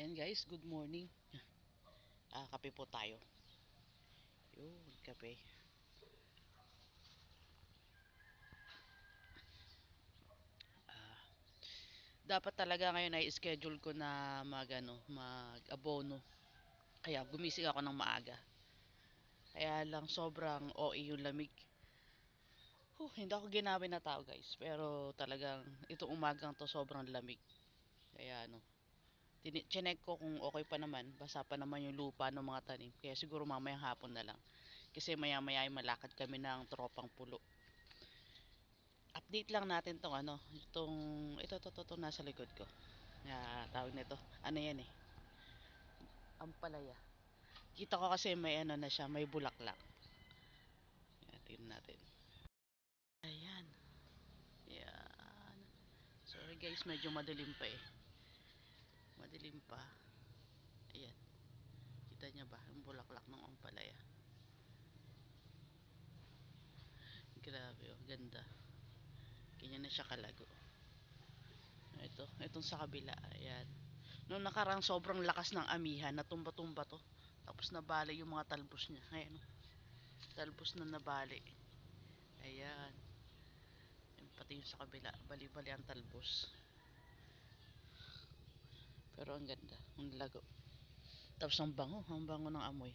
Ayan guys, good morning. Kape po tayo. Yun, kape. Ah, Dapat talaga ngayon ay schedule ko na mag-abono. Kaya gumising ako ng maaga. Kaya lang sobrang OA yung lamig. Hindi ako ginamit na tao guys. Pero talagang itong umagang to sobrang lamig. Kaya chinek ko kung okay pa naman. Basa pa naman yung lupa ng mga tanim. Kaya siguro mamayang hapon na lang. Kasi maya maya ay malakad kami ng tropang pulo. Update lang natin tong ito nasa likod ko. Tawag nito. Ano yan eh? Ampalaya. Kita ko kasi may ano na siya, may bulaklak. Tingnan natin. Ayan. Ayan. Sorry guys, medyo madilim pa eh. Madilim pa. Ayan. Kita niya ba? Yung bulaklak ng ampalaya. Grabe oh, ganda. Ganyan na siya kalago. Itong sa kabila. Ayan. Noong nakarang sobrang lakas ng amihan, natumba-tumba to. Tapos nabali yung mga talbos niya. Ayan oh. Talbos na nabali. Ayan. Yung pati yung sa kabila. Bali-bali ang talbos. Pero ang ganda. Ang lago. Tapos ang bango. Ang bango ng amoy.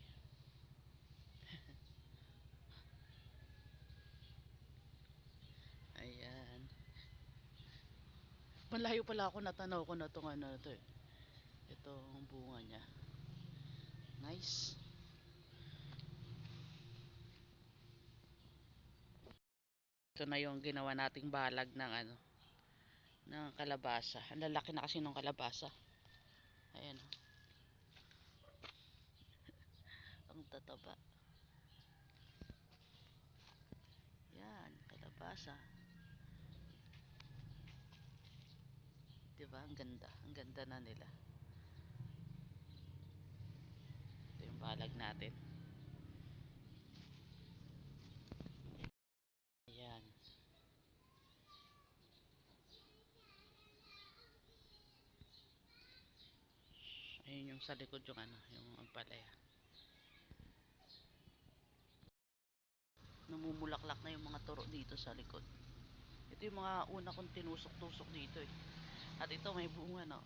Ayan. Malayo pala ako natanaw ko na itong ano na to eh. Itong bunga niya. Nice. Ito na yung ginawa nating balag ng kalabasa. Ang lalaki na kasi ng kalabasa. Ayan. Ang tataba. Yan, kalabasa. Diba? Ang ganda. Ang ganda na nila. Ito yung balag natin. Ayan. Ayun yung sa likod yung ampalaya. Namumulaklak na yung mga turo dito sa likod. Ito yung mga una kong tinusok-tusok dito eh. At ito may bunga no.